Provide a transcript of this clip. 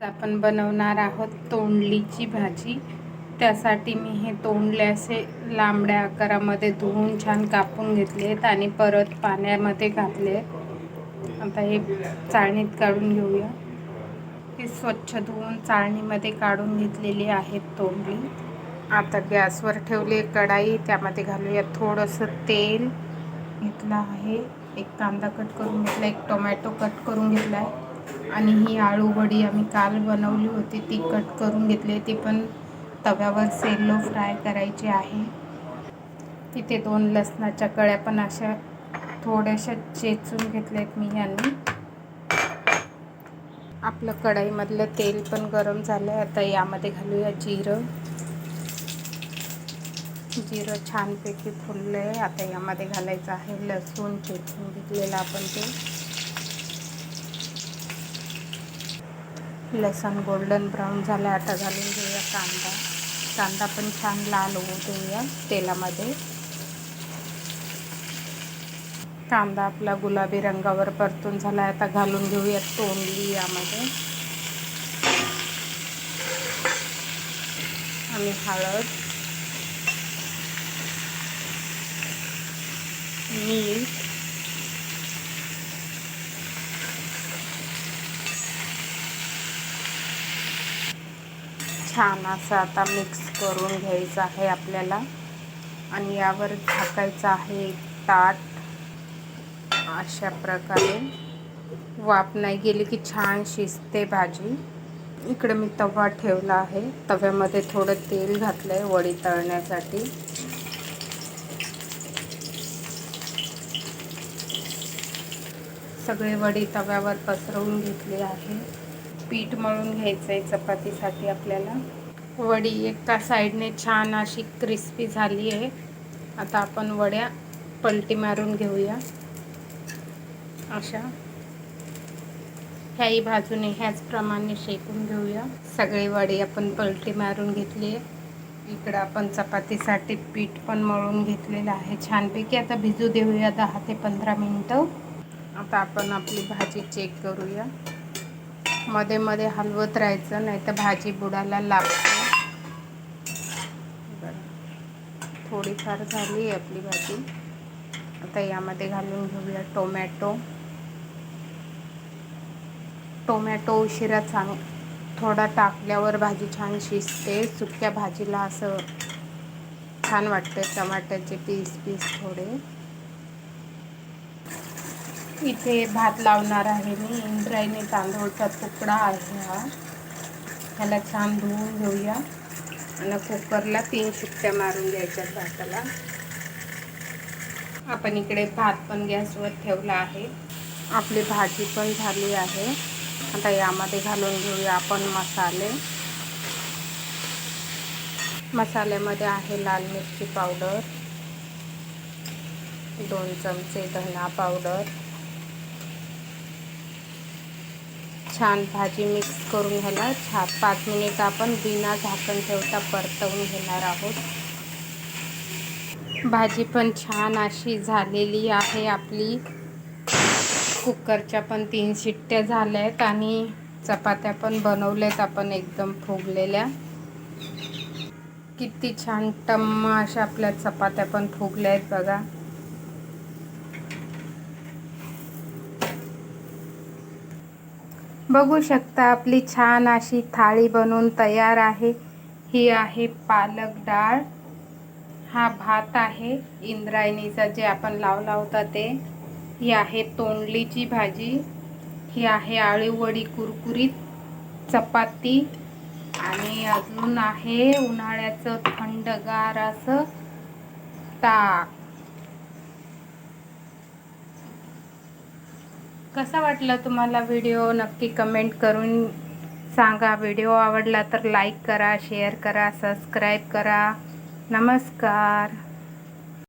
आपण बनवणार आहोत तोंडलीची भाजी। त्यासाठी मी हे तोंडले असे लांबड्या आकारामध्ये धुवून छान कापून घेतलेत आणि परत पाण्यामध्ये घातले। आता हे चाळणीत काढून घेऊया। हे स्वच्छ धुवून चाळणीमध्ये काढून घेतलेली आहेत तोंडली। आता गॅसवर ठेवली कढाई, त्यामध्ये घालूया थोडंसं तेल घेतलं आहे। एक कांदा कट करून घेतला, एक टोमॅटो कट करून घेतला आहे आणि ही आळू वडी आम्ही काल बनवली होती ती कट करून घेतली। ती पण तव्यावर सेलो फ्राय करायची आहे। इथे 2 लसणाच्या कळ्या पण अशा थोड्याशा चेचून घेतल्यात मी यांनी। आपलं कढईमधलं तेल पण गरम झालं आहे। आता यामध्ये घालूया जिरं छानपैकी फुललं आहे। आता यामध्ये घालायचं आहे लसूण चेचून घेतलेलं आपण ते। लसूण गोल्डन ब्राऊन झालं, आता घालून घेऊया कांदा पण छान लाल होऊ देऊया तेलामध्ये। कांदा आपला गुलाबी रंगावर परतून झाला, आता घालून घेऊया तोंडली यामध्ये आणि हळद, मीठ, छान असं आता मिक्स करून घ्यायचं आहे आपल्याला आणि यावर झाकायचं आहे एक ताट। अशा प्रकारे वाफ नाही गेली की छान शिजते भाजी। इकडे मी तवा ठेवला आहे, तव्यामध्ये थोडं तेल घातलंय वडी तळण्यासाठी। सगळे वडी तव्यावर पसरवून घेतले आहे। पीठ मळून घ्यायचंय चपातीसाठी आपल्याला। वडी एका साईडने छान अशी क्रिस्पी झाली आहे। आता आपण वड्या पलटी मारून घेऊया अशा। ह्याही बाजूने ह्याचप्रमाणे शेकून घेऊया। सगळी वडी आपण पलटी मारून घेतली आहे। इकडं आपण चपातीसाठी पीठ पण मळून घेतलेलं आहे छानपैकी। आता भिजू देऊया 10 ते 15 मिनिटं। आता आपण आपली भाजी चेक करूया। मध्ये मध्ये हलवत राहायचं, नाही तर भाजी बुडाला लागते। थोडीफार झाली आहे आपली भाजी। आता यामध्ये घालून घेऊया टोमॅटो उशिरा थोडा टाकल्यावर भाजी छान शिजते। सुक्या भाजीला असं छान वाटते टमाट्याचे पीस थोडे। इथे भात लावणार आहे मी। इंद्रायणी तांदूळचा तुकडा आहे हा। ह्याला छान धुवून घेऊया आणि कुकरला 3 शिट्ट्या मारून घ्यायच्या भाताला। आपण इकडे भात पण गॅसवर ठेवला आहे। आपली भाजी पण झाली आहे। आता यामध्ये घालून घेऊया आपण मसाल्यामध्ये आहे लाल मिरची पावडर, 2 चमचे धना पावडर। छान भाजी मिक्स करून घ्यायला 5 मिनिट आपण बिना झाकण ठेवता परतवून घेणार आहोत। भाजी पण छान अशी झालेली आहे आपली। कुकरच्या पण 3 शिट्ट्या झाल्यात आणि चपात्या पण बनवल्यात आपण एकदम फुगलेल्या। किती छान टम्म अशा आपल्या चपात्या पण फुगल्या आहेत बघा। बघू शकता आपली छान अशी थाळी बनवून तयार आहे। ही आहे पालक डाळ, हा भात आहे इंद्रायणीचा जे आपण लावला होता ते, ही आहे तोंडलीची भाजी, ही आहे आळू वडी कुरकुरीत, चपाती आणि अजून आहे उन्हाळ्याचं थंडगार असं ताक। कसा वाटला तुम्हाला व्हिडिओ नक्की कमेंट करून सांगा। व्हिडिओ आवडला तर लाईक करा, शेअर करा, सबस्क्राईब करा। नमस्कार।